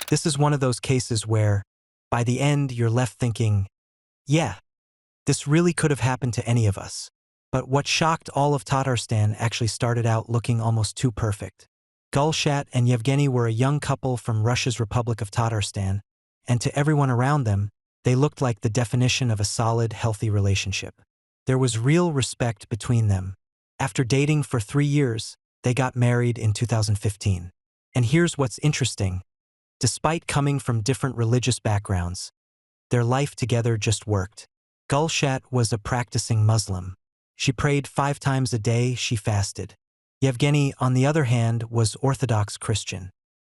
This is one of those cases where, by the end, you're left thinking, yeah, this really could have happened to any of us. But what shocked all of Tatarstan actually started out looking almost too perfect. Gulshat and Yevgeny were a young couple from Russia's Republic of Tatarstan, and to everyone around them, they looked like the definition of a solid, healthy relationship. There was real respect between them. After dating for 3 years, they got married in 2015. And here's what's interesting. Despite coming from different religious backgrounds, their life together just worked. Gulshat was a practicing Muslim. She prayed 5 times a day, she fasted. Yevgeny, on the other hand, was Orthodox Christian.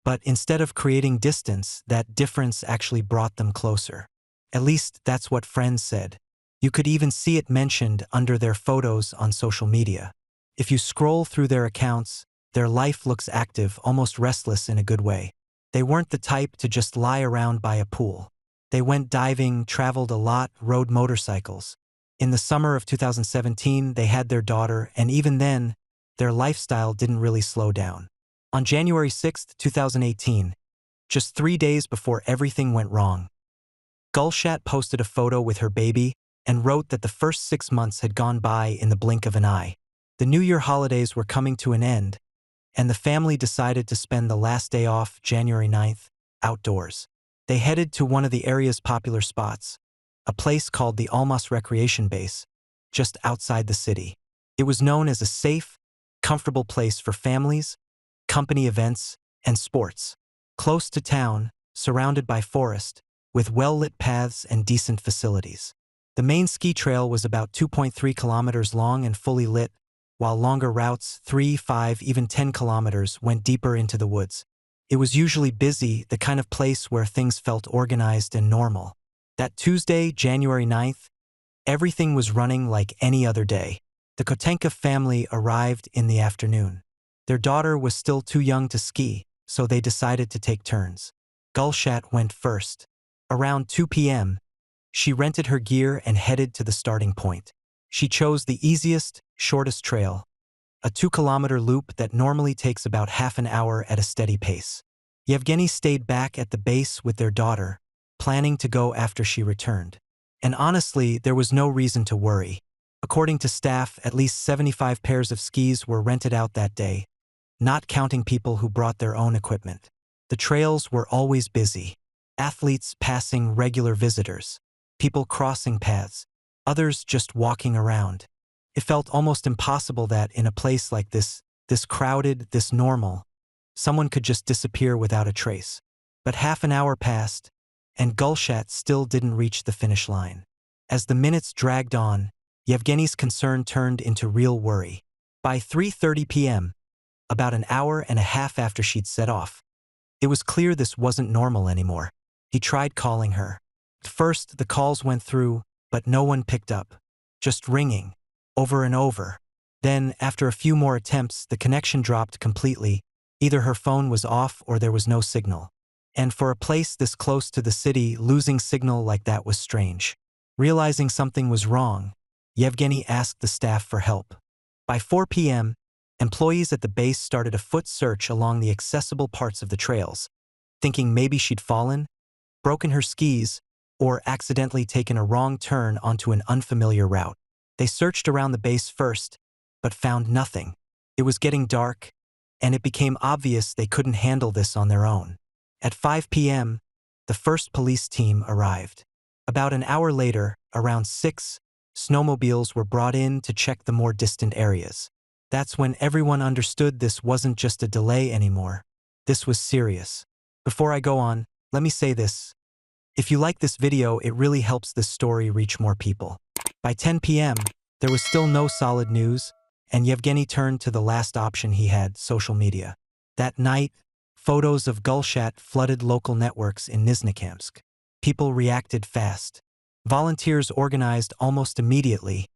But instead of creating distance, that difference actually brought them closer. At least that's what friends said. You could even see it mentioned under their photos on social media. If you scroll through their accounts, their life looks active, almost restless in a good way. They weren't the type to just lie around by a pool. They went diving, traveled a lot, rode motorcycles. In the summer of 2017, they had their daughter, and even then, their lifestyle didn't really slow down. On January 6, 2018, just 3 days before everything went wrong, Gulshat posted a photo with her baby and wrote that the first 6 months had gone by in the blink of an eye. The New Year holidays were coming to an end, and the family decided to spend the last day off, January 9th, outdoors. They headed to one of the area's popular spots, a place called the Almas Recreation Base, just outside the city. It was known as a safe, comfortable place for families, company events, and sports. Close to town, surrounded by forest, with well-lit paths and decent facilities. The main ski trail was about 2.3 kilometers long and fully lit, while longer routes, 3, 5, even 10 kilometers, went deeper into the woods. It was usually busy, the kind of place where things felt organized and normal. That Tuesday, January 9th, everything was running like any other day. The Kotenkova family arrived in the afternoon. Their daughter was still too young to ski, so they decided to take turns. Gulshat went first. Around 2 p.m., she rented her gear and headed to the starting point. She chose the easiest, shortest trail, a 2-kilometer loop that normally takes about half an hour at a steady pace. Yevgeny stayed back at the base with their daughter, planning to go after she returned. And honestly, there was no reason to worry. According to staff, at least 75 pairs of skis were rented out that day, not counting people who brought their own equipment. The trails were always busy. Athletes passing regular visitors, people crossing paths, others just walking around. It felt almost impossible that in a place like this crowded, this normal, someone could just disappear without a trace. But half an hour passed, and Gulshat still didn't reach the finish line. As the minutes dragged on, Yevgeny's concern turned into real worry. By 3:30 p.m., about an hour and a half after she'd set off, it was clear this wasn't normal anymore. He tried calling her. At first, the calls went through, but no one picked up, just ringing, over and over. Then, after a few more attempts, the connection dropped completely. Either her phone was off or there was no signal. And for a place this close to the city, losing signal like that was strange. Realizing something was wrong, Yevgeny asked the staff for help. By 4 p.m., employees at the base started a foot search along the accessible parts of the trails, thinking maybe she'd fallen, broken her skis, or accidentally taken a wrong turn onto an unfamiliar route. They searched around the base first, but found nothing. It was getting dark, and it became obvious they couldn't handle this on their own. At 5 p.m., the first police team arrived. About an hour later, around 6, snowmobiles were brought in to check the more distant areas. That's when everyone understood this wasn't just a delay anymore. This was serious. Before I go on, let me say this. If you like this video, it really helps this story reach more people. By 10 p.m., there was still no solid news, and Yevgeny turned to the last option he had, social media. That night, photos of Gulshat flooded local networks in Nizhnekamsk. People reacted fast. Volunteers organized almost immediately,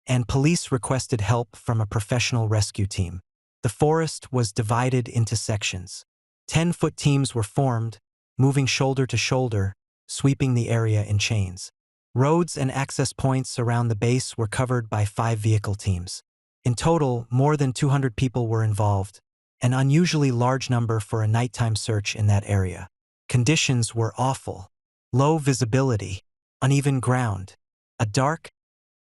and police requested help from a professional rescue team. The forest was divided into sections. 10-foot teams were formed, moving shoulder to shoulder, sweeping the area in chains. Roads and access points around the base were covered by 5 vehicle teams. In total, more than 200 people were involved, an unusually large number for a nighttime search in that area. Conditions were awful. Low visibility, uneven ground, a dark,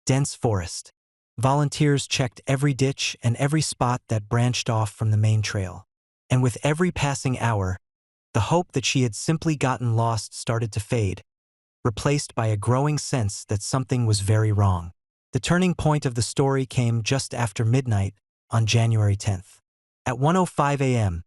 dense forest. Volunteers checked every ditch and every spot that branched off from the main trail. And with every passing hour, the hope that she had simply gotten lost started to fade, replaced by a growing sense that something was very wrong. The turning point of the story came just after midnight on January 10th. At 1:05 a.m.,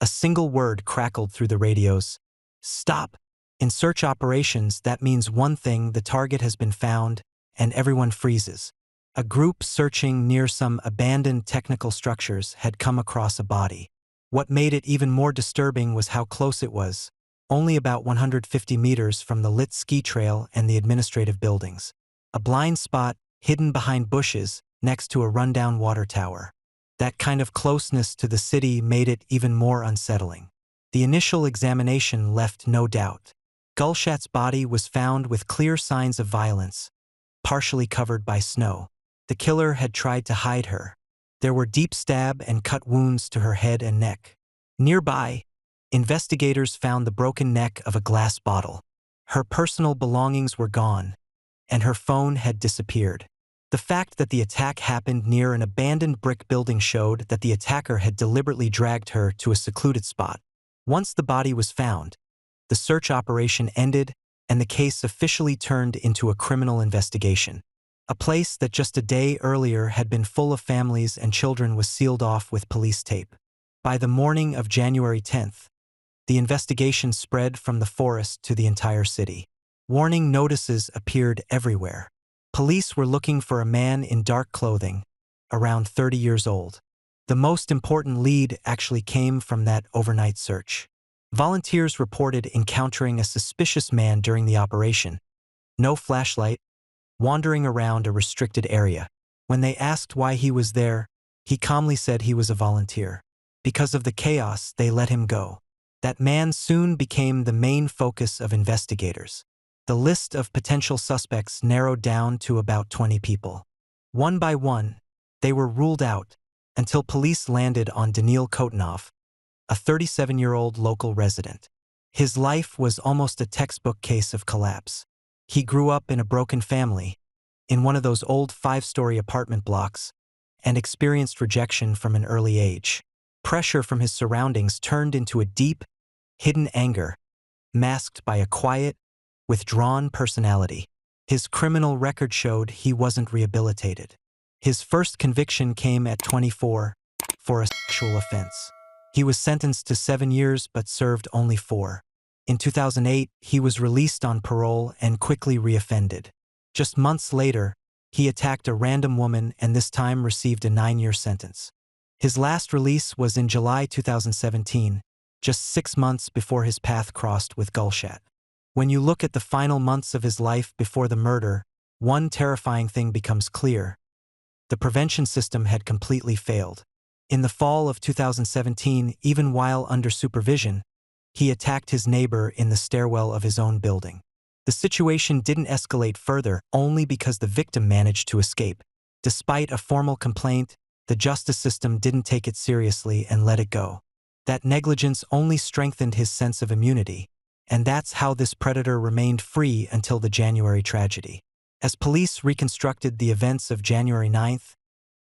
a single word crackled through the radios: "Stop." In search operations, that means one thing: the target has been found, and everyone freezes. A group searching near some abandoned technical structures had come across a body. What made it even more disturbing was how close it was, only about 150 meters from the lit ski trail and the administrative buildings. A blind spot hidden behind bushes next to a rundown water tower. That kind of closeness to the city made it even more unsettling. The initial examination left no doubt. Gulshat's body was found with clear signs of violence, partially covered by snow. The killer had tried to hide her. There were deep stab and cut wounds to her head and neck. Nearby, investigators found the broken neck of a glass bottle. Her personal belongings were gone, and her phone had disappeared. The fact that the attack happened near an abandoned brick building showed that the attacker had deliberately dragged her to a secluded spot. Once the body was found, the search operation ended and the case officially turned into a criminal investigation. A place that just a day earlier had been full of families and children was sealed off with police tape. By the morning of January 10th, the investigation spread from the forest to the entire city. Warning notices appeared everywhere. Police were looking for a man in dark clothing, around 30 years old. The most important lead actually came from that overnight search. Volunteers reported encountering a suspicious man during the operation. No flashlight, wandering around a restricted area. When they asked why he was there, he calmly said he was a volunteer. Because of the chaos, they let him go. That man soon became the main focus of investigators. The list of potential suspects narrowed down to about 20 people. One by one, they were ruled out until police landed on Daniil Kotenov, a 37-year-old local resident. His life was almost a textbook case of collapse. He grew up in a broken family, in one of those old 5-story apartment blocks, and experienced rejection from an early age. Pressure from his surroundings turned into a deep, hidden anger, masked by a quiet, withdrawn personality. His criminal record showed he wasn't rehabilitated. His first conviction came at 24 for a sexual offense. He was sentenced to 7 years but served only 4. In 2008, he was released on parole and quickly reoffended. Just months later, he attacked a random woman and this time received a 9-year sentence. His last release was in July 2017, just 6 months before his path crossed with Gulshat. When you look at the final months of his life before the murder, one terrifying thing becomes clear. The prevention system had completely failed. In the fall of 2017, even while under supervision, he attacked his neighbor in the stairwell of his own building. The situation didn't escalate further only because the victim managed to escape. Despite a formal complaint, the justice system didn't take it seriously and let it go. That negligence only strengthened his sense of immunity, and that's how this predator remained free until the January tragedy. As police reconstructed the events of January 9th,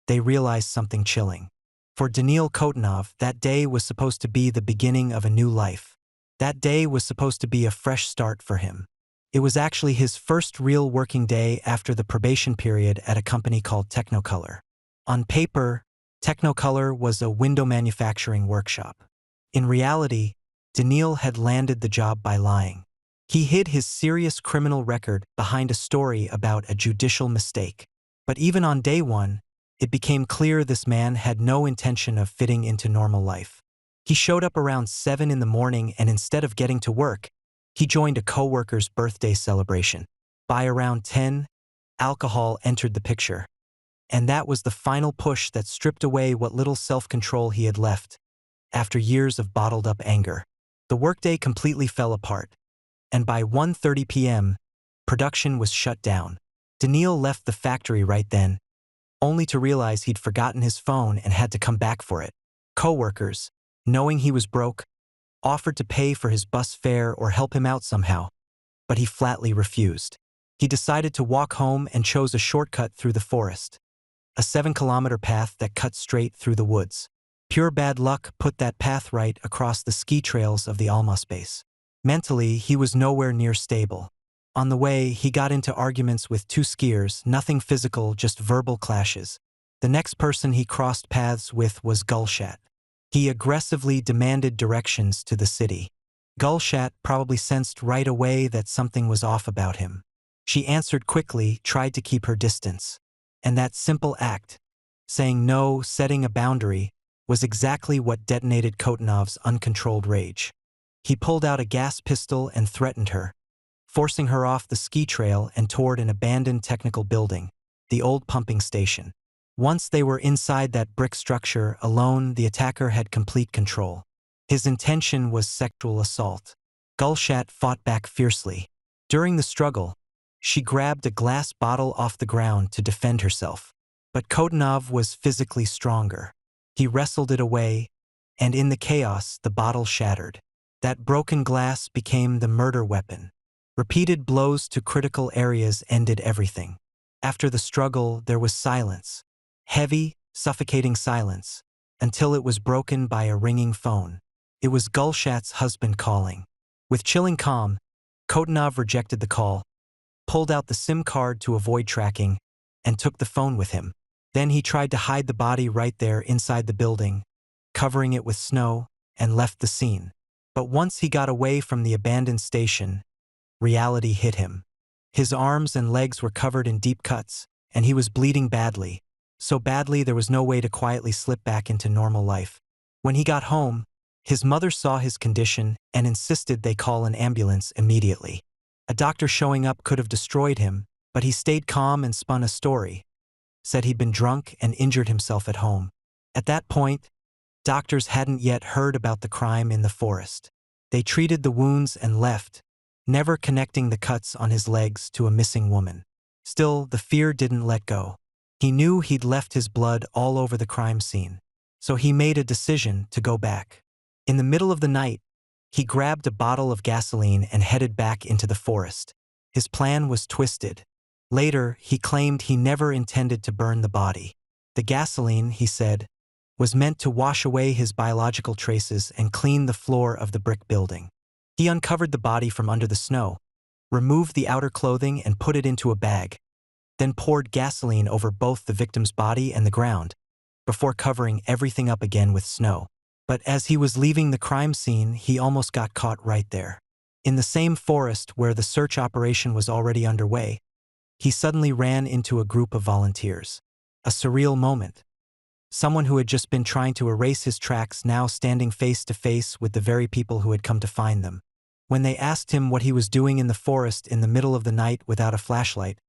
they realized something chilling. For Daniil Kotenov, that day was supposed to be the beginning of a new life. That day was supposed to be a fresh start for him. It was actually his first real working day after the probation period at a company called Technicolor. On paper, Technicolor was a window manufacturing workshop. In reality, Daniil had landed the job by lying. He hid his serious criminal record behind a story about a judicial mistake. But even on day one, it became clear this man had no intention of fitting into normal life. He showed up around 7 in the morning and instead of getting to work, he joined a coworker's birthday celebration. By around 10, alcohol entered the picture. And that was the final push that stripped away what little self-control he had left, after years of bottled-up anger. The workday completely fell apart, and by 1:30 p.m., production was shut down. Daniil left the factory right then, only to realize he'd forgotten his phone and had to come back for it. Coworkers, knowing he was broke, offered to pay for his bus fare or help him out somehow, but he flatly refused. He decided to walk home and chose a shortcut through the forest, a 7-kilometer path that cut straight through the woods. Pure bad luck put that path right across the ski trails of the Almas base. Mentally, he was nowhere near stable. On the way, he got into arguments with 2 skiers, nothing physical, just verbal clashes. The next person he crossed paths with was Gulshat. He aggressively demanded directions to the city. Gulshat probably sensed right away that something was off about him. She answered quickly, tried to keep her distance. And that simple act, saying no, setting a boundary, was exactly what detonated Kotenov's uncontrolled rage. He pulled out a gas pistol and threatened her, forcing her off the ski trail and toward an abandoned technical building, the old pumping station. Once they were inside that brick structure, alone, the attacker had complete control. His intention was sexual assault. Gulshat fought back fiercely. During the struggle, she grabbed a glass bottle off the ground to defend herself. But Kotenov was physically stronger. He wrestled it away, and in the chaos, the bottle shattered. That broken glass became the murder weapon. Repeated blows to critical areas ended everything. After the struggle, there was silence. Heavy, suffocating silence, until it was broken by a ringing phone. It was Gulshat's husband calling. With chilling calm, Kotenov rejected the call, pulled out the SIM card to avoid tracking, and took the phone with him. Then he tried to hide the body right there inside the building, covering it with snow, and left the scene. But once he got away from the abandoned station, reality hit him. His arms and legs were covered in deep cuts, and he was bleeding badly. So badly there was no way to quietly slip back into normal life. When he got home, his mother saw his condition and insisted they call an ambulance immediately. A doctor showing up could have destroyed him, but he stayed calm and spun a story. Said he'd been drunk and injured himself at home. At that point, doctors hadn't yet heard about the crime in the forest. They treated the wounds and left, never connecting the cuts on his legs to a missing woman. Still, the fear didn't let go. He knew he'd left his blood all over the crime scene, so he made a decision to go back. In the middle of the night, he grabbed a bottle of gasoline and headed back into the forest. His plan was twisted. Later, he claimed he never intended to burn the body. The gasoline, he said, was meant to wash away his biological traces and clean the floor of the brick building. He uncovered the body from under the snow, removed the outer clothing and put it into a bag, then poured gasoline over both the victim's body and the ground, before covering everything up again with snow. But as he was leaving the crime scene, he almost got caught right there. In the same forest where the search operation was already underway, he suddenly ran into a group of volunteers. A surreal moment. Someone who had just been trying to erase his tracks now standing face to face with the very people who had come to find them. When they asked him what he was doing in the forest in the middle of the night without a flashlight,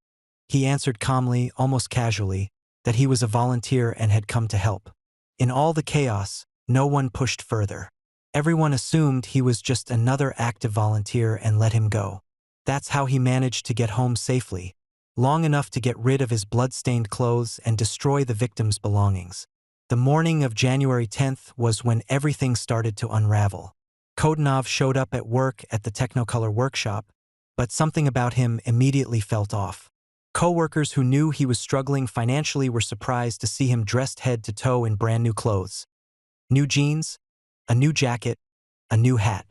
he answered calmly, almost casually, that he was a volunteer and had come to help. In all the chaos, no one pushed further. Everyone assumed he was just another active volunteer and let him go. That's how he managed to get home safely, long enough to get rid of his blood-stained clothes and destroy the victim's belongings. The morning of January 10th was when everything started to unravel. Kotenov showed up at work at the Technicolor workshop, but something about him immediately felt off. Co-workers who knew he was struggling financially were surprised to see him dressed head to toe in brand new clothes. New jeans, a new jacket, a new hat.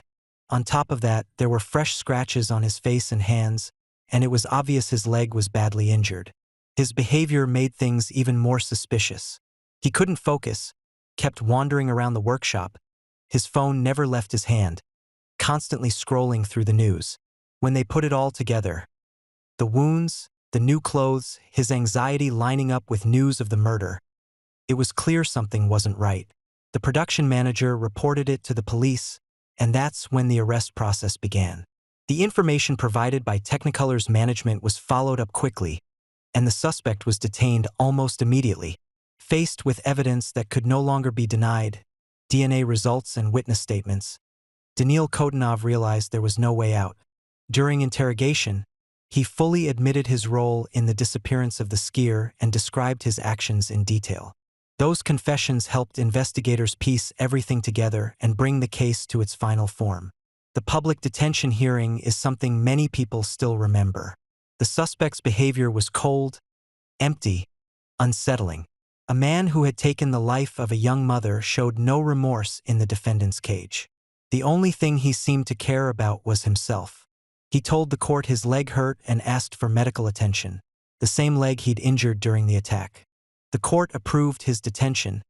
On top of that, there were fresh scratches on his face and hands, and it was obvious his leg was badly injured. His behavior made things even more suspicious. He couldn't focus, kept wandering around the workshop. His phone never left his hand, constantly scrolling through the news. When they put it all together, the wounds, the new clothes, his anxiety lining up with news of the murder, it was clear something wasn't right. The production manager reported it to the police, and that's when the arrest process began. The information provided by Technicolor's management was followed up quickly, and the suspect was detained almost immediately. Faced with evidence that could no longer be denied, DNA results and witness statements, Daniil Kotenov realized there was no way out. During interrogation, he fully admitted his role in the disappearance of the skier and described his actions in detail. Those confessions helped investigators piece everything together and bring the case to its final form. The public detention hearing is something many people still remember. The suspect's behavior was cold, empty, unsettling. A man who had taken the life of a young mother showed no remorse in the defendant's cage. The only thing he seemed to care about was himself. He told the court his leg hurt and asked for medical attention, the same leg he'd injured during the attack. The court approved his detention,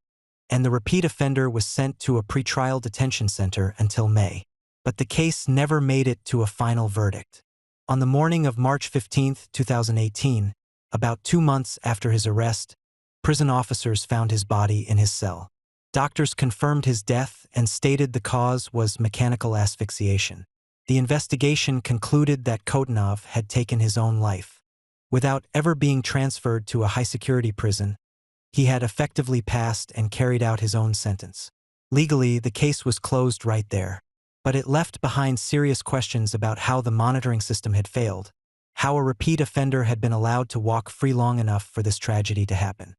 and the repeat offender was sent to a pretrial detention center until May. But the case never made it to a final verdict. On the morning of March 15, 2018, about 2 months after his arrest, prison officers found his body in his cell. Doctors confirmed his death and stated the cause was mechanical asphyxiation. The investigation concluded that Kotenov had taken his own life. Without ever being transferred to a high-security prison, he had effectively passed and carried out his own sentence. Legally, the case was closed right there. But it left behind serious questions about how the monitoring system had failed, how a repeat offender had been allowed to walk free long enough for this tragedy to happen.